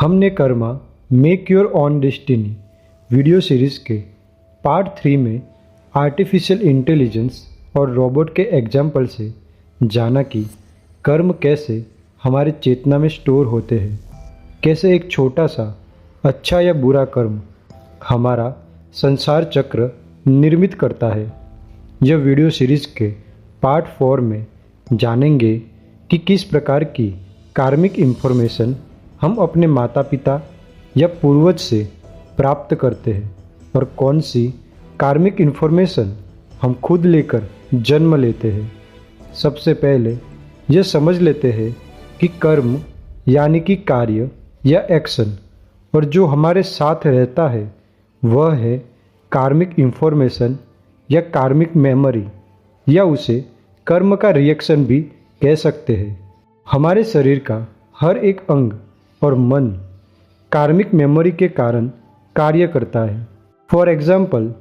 हमने Karma make your on destiny video series के part 3 में आर्टिफिशियल इंटेलिजेंस और रोबोट के एग्जाम्पल से जाना कि कर्म कैसे हमारे चेतना में स्टोर होते हैं, कैसे एक छोटा सा अच्छा या बुरा कर्म हमारा संसार चक्र निर्मित करता है। यह वीडियो सीरीज़ के पार्ट 4 में जानेंगे कि किस प्रकार की कार्मिक इन्फॉर्मेशन हम अपने माता पिता या पूर्वज से प्राप्त करते हैं और कौन सी कार्मिक इन्फॉर्मेशन हम खुद लेकर जन्म लेते हैं। सबसे पहले यह समझ लेते हैं कि कर्म यानी कि कार्य या एक्शन, और जो हमारे साथ रहता है वह है कार्मिक इन्फॉर्मेशन या कार्मिक मेमोरी, या उसे कर्म का रिएक्शन भी कह सकते हैं। हमारे शरीर का हर एक अंग और मन कार्मिक मेमोरी के कारण कार्य करता है। फॉर एग्जाम्पल,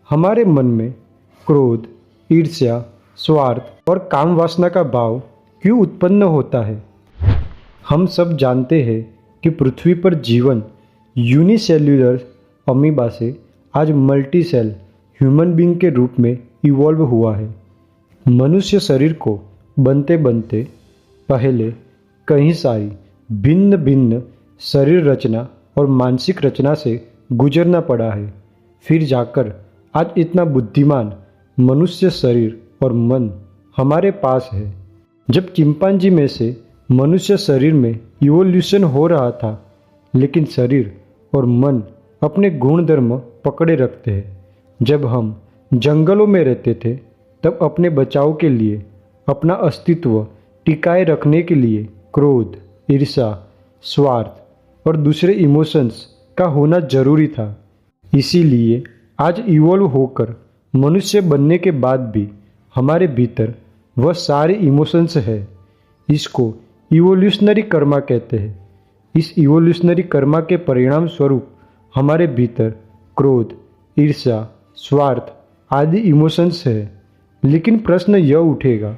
हमारे मन में क्रोध, ईर्ष्या, स्वार्थ और काम वासना का भाव क्यों उत्पन्न होता है। हम सब जानते हैं कि पृथ्वी पर जीवन यूनिसेल्युलर अमीबा से आज मल्टी सेल ह्यूमन बीइंग के रूप में इवॉल्व हुआ है। मनुष्य शरीर को बनते बनते पहले कई सारी भिन्न भिन्न शरीर रचना और मानसिक रचना से गुजरना पड़ा है, फिर जाकर आज इतना बुद्धिमान मनुष्य शरीर और मन हमारे पास है। जब चिंपांजी में से मनुष्य शरीर में इवोल्यूशन हो रहा था, लेकिन शरीर और मन अपने गुण धर्म पकड़े रखते हैं। जब हम जंगलों में रहते थे तब अपने बचाव के लिए, अपना अस्तित्व टिकाए रखने के लिए क्रोध, ईर्ष्या, स्वार्थ और दूसरे इमोशंस का होना जरूरी था। इसीलिए आज इवॉल्व होकर मनुष्य बनने के बाद भी हमारे भीतर वह सारे इमोशंस है। इसको इवोल्यूशनरी कर्मा कहते हैं। इस इवोल्यूशनरी कर्मा के परिणाम स्वरूप हमारे भीतर क्रोध, ईर्ष्या, स्वार्थ आदि इमोशंस है। लेकिन प्रश्न यह उठेगा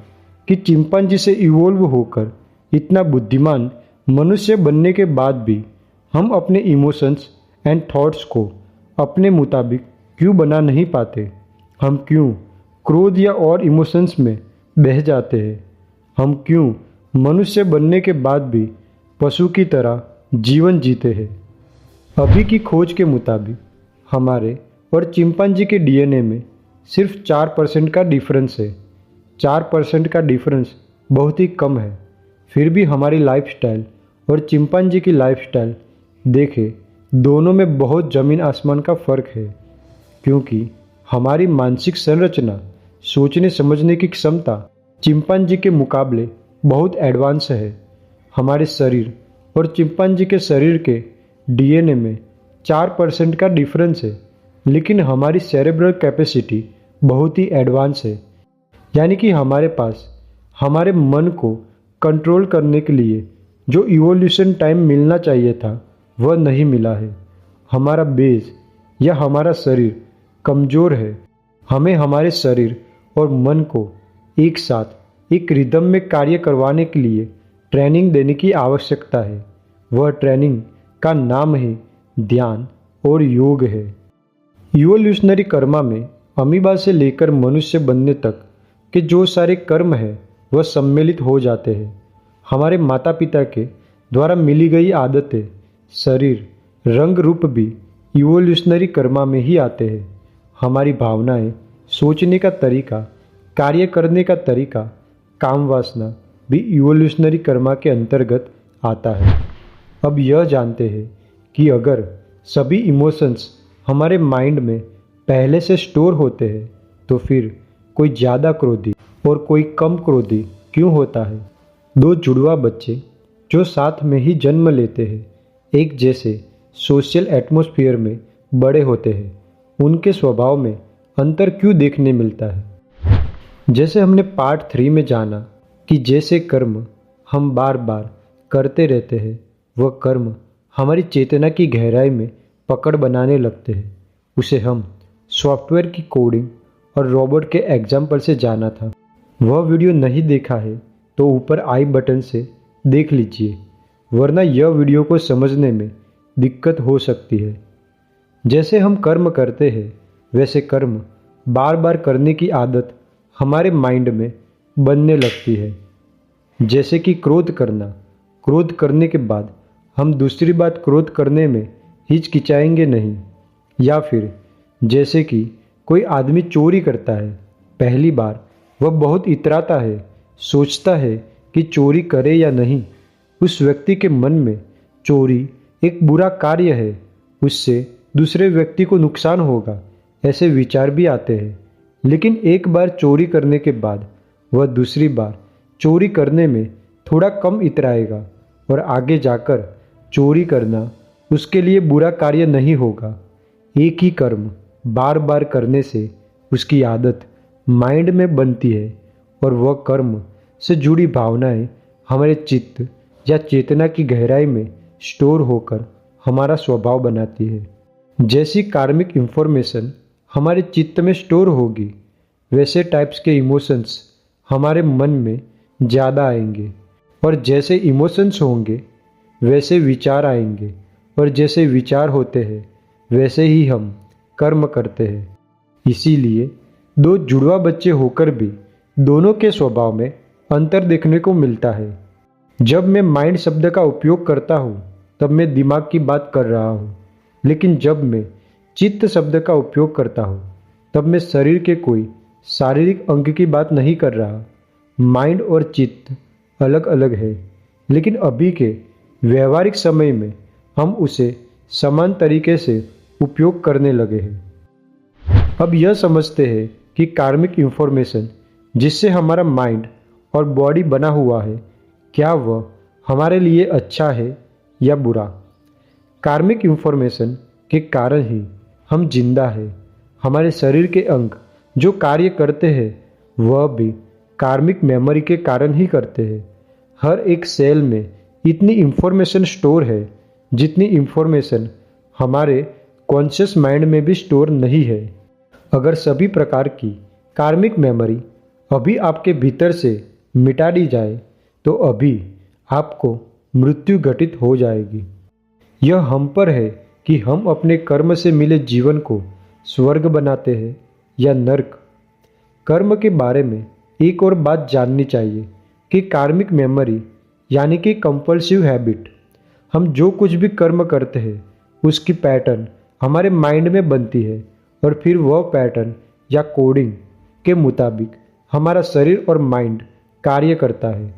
कि चिंपांजी से इवॉल्व होकर इतना बुद्धिमान मनुष्य बनने के बाद भी हम अपने इमोशंस एंड थॉट्स को अपने मुताबिक क्यों बना नहीं पाते। हम क्यों क्रोध या और इमोशंस में बह जाते हैं। हम क्यों मनुष्य बनने के बाद भी पशु की तरह जीवन जीते हैं। अभी की खोज के मुताबिक हमारे और चिंपांजी के डीएनए में सिर्फ 4% का डिफरेंस है। 4% का डिफरेंस बहुत ही कम है। फिर भी हमारी लाइफस्टाइल और चिंपांजी की लाइफस्टाइल देखें, दोनों में बहुत ज़मीन आसमान का फ़र्क है। क्योंकि हमारी मानसिक संरचना, सोचने समझने की क्षमता चिंपांजी के मुकाबले बहुत एडवांस है। हमारे शरीर और चिंपांजी के शरीर के डीएनए में 4% का डिफरेंस है, लेकिन हमारी सेरेब्रल कैपेसिटी बहुत ही एडवांस है। यानी कि हमारे पास हमारे मन को कंट्रोल करने के लिए जो इवोल्यूशन टाइम मिलना चाहिए था वह नहीं मिला है। हमारा बेस या हमारा शरीर कमज़ोर है। हमें हमारे शरीर और मन को एक साथ एक रिदम में कार्य करवाने के लिए ट्रेनिंग देने की आवश्यकता है। वह ट्रेनिंग का नाम है ध्यान और योग है। इवोल्यूशनरी कर्मा में अमीबा से लेकर मनुष्य बनने तक के जो सारे कर्म हैं वह सम्मिलित हो जाते हैं। हमारे माता पिता के द्वारा मिली गई आदतें, शरीर, रंग रूप भी इवोल्यूशनरी कर्मा में ही आते हैं। हमारी भावनाएं, सोचने का तरीका, कार्य करने का तरीका, काम वासना भी इवोल्यूशनरी कर्मा के अंतर्गत आता है। अब यह जानते हैं कि अगर सभी इमोशंस हमारे माइंड में पहले से स्टोर होते हैं तो फिर कोई ज़्यादा क्रोधी और कोई कम क्रोधी क्यों होता है। दो जुड़वा बच्चे जो साथ में ही जन्म लेते हैं, एक जैसे सोशल एटमॉस्फेयर में बड़े होते हैं, उनके स्वभाव में अंतर क्यों देखने मिलता है। जैसे हमने पार्ट 3 में जाना कि जैसे कर्म हम बार बार करते रहते हैं, वह कर्म हमारी चेतना की गहराई में पकड़ बनाने लगते हैं। उसे हम सॉफ्टवेयर की कोडिंग और रोबोट के एग्जाम्पल से जाना था। वह वीडियो नहीं देखा है तो ऊपर आई बटन से देख लीजिए, वरना यह वीडियो को समझने में दिक्कत हो सकती है। जैसे हम कर्म करते हैं वैसे कर्म बार बार करने की आदत हमारे माइंड में बनने लगती है। जैसे कि क्रोध करने के बाद हम दूसरी बात क्रोध करने में हिचकिचाएंगे नहीं। या फिर जैसे कि कोई आदमी चोरी करता है, पहली बार वह बहुत इतराता है, सोचता है कि चोरी करे या नहीं। उस व्यक्ति के मन में चोरी एक बुरा कार्य है, उससे दूसरे व्यक्ति को नुकसान होगा, ऐसे विचार भी आते हैं। लेकिन एक बार चोरी करने के बाद वह दूसरी बार चोरी करने में थोड़ा कम इतराएगा और आगे जाकर चोरी करना उसके लिए बुरा कार्य नहीं होगा। एक ही कर्म बार बार करने से उसकी आदत माइंड में बनती है और वह कर्म से जुड़ी भावनाएं हमारे चित्त या चेतना की गहराई में स्टोर होकर हमारा स्वभाव बनाती है। जैसी कार्मिक इंफॉर्मेशन हमारे चित्त में स्टोर होगी, वैसे टाइप्स के इमोशंस हमारे मन में ज़्यादा आएंगे, और जैसे इमोशंस होंगे वैसे विचार आएंगे, और जैसे विचार होते हैं वैसे ही हम कर्म करते हैं। इसीलिए दो जुड़वा बच्चे होकर भी दोनों के स्वभाव में अंतर देखने को मिलता है। जब मैं माइंड शब्द का उपयोग करता हूँ तब मैं दिमाग की बात कर रहा हूँ, लेकिन जब मैं चित्त शब्द का उपयोग करता हूँ तब मैं शरीर के कोई शारीरिक अंग की बात नहीं कर रहा। माइंड और चित्त अलग अलग है, लेकिन अभी के व्यवहारिक समय में हम उसे समान तरीके से उपयोग करने लगे हैं। अब यह समझते हैं कि कार्मिक इंफॉर्मेशन जिससे हमारा माइंड और बॉडी बना हुआ है, क्या वह हमारे लिए अच्छा है या बुरा। कार्मिक इंफॉर्मेशन के कारण ही हम जिंदा हैं। हमारे शरीर के अंग जो कार्य करते हैं वह भी कार्मिक मेमोरी के कारण ही करते हैं। हर एक सेल में इतनी इंफॉर्मेशन स्टोर है जितनी इंफॉर्मेशन हमारे कॉन्शियस माइंड में भी स्टोर नहीं है। अगर सभी प्रकार की कार्मिक मेमोरी अभी आपके भीतर से मिटा दी जाए तो अभी आपको मृत्यु घटित हो जाएगी। यह हम पर है कि हम अपने कर्म से मिले जीवन को स्वर्ग बनाते हैं या नरक। कर्म के बारे में एक और बात जाननी चाहिए कि कार्मिक मेमोरी यानी कि कंपल्सिव हैबिट, हम जो कुछ भी कर्म करते हैं उसकी पैटर्न हमारे माइंड में बनती है और फिर वह पैटर्न या कोडिंग के मुताबिक हमारा शरीर और माइंड कार्य करता है।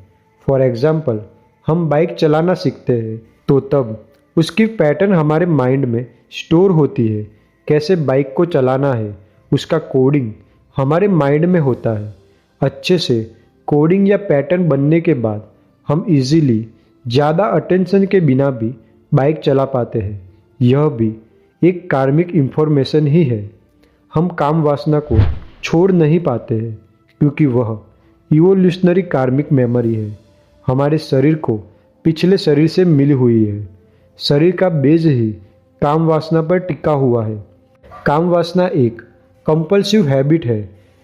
फॉर एग्जाम्पल, हम बाइक चलाना सीखते हैं तो तब उसकी पैटर्न हमारे माइंड में स्टोर होती है। कैसे बाइक को चलाना है उसका कोडिंग हमारे माइंड में होता है। अच्छे से कोडिंग या पैटर्न बनने के बाद हम इजीली ज़्यादा अटेंशन के बिना भी बाइक चला पाते हैं। यह भी एक कार्मिक इंफॉर्मेशन ही है। हम काम वासना को छोड़ नहीं पाते हैं क्योंकि वह इवोल्यूशनरी कार्मिक मेमोरी है। हमारे शरीर को पिछले शरीर से मिली हुई है। शरीर का बेज ही काम वासना पर टिका हुआ है। काम वासना एक कंपल्सिव हैबिट है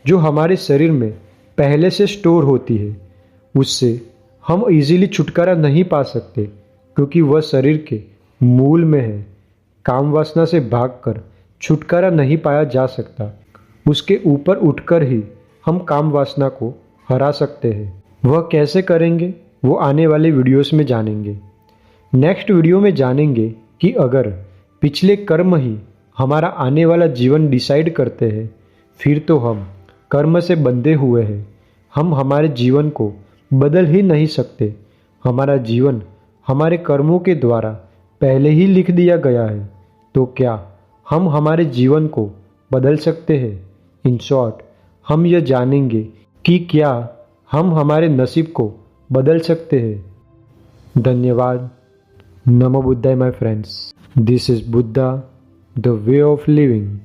जो हमारे शरीर में पहले से स्टोर होती है। उससे हम इजीली छुटकारा नहीं पा सकते क्योंकि वह शरीर के मूल में है। काम वासना से भागकर छुटकारा नहीं पाया जा सकता। उसके ऊपर उठकर ही हम काम वासना को हरा सकते हैं। वह कैसे करेंगे वो आने वाले वीडियोस में जानेंगे। नेक्स्ट वीडियो में जानेंगे कि अगर पिछले कर्म ही हमारा आने वाला जीवन डिसाइड करते हैं फिर तो हम कर्म से बंधे हुए हैं। हम हमारे जीवन को बदल ही नहीं सकते। हमारा जीवन हमारे कर्मों के द्वारा पहले ही लिख दिया गया है। तो क्या हम हमारे जीवन को बदल सकते हैं? इन शॉर्ट, हम यह जानेंगे कि क्या हम हमारे नसीब को बदल सकते हैं। धन्यवाद। नमो बुद्धाय my friends. This is Buddha, the way of living.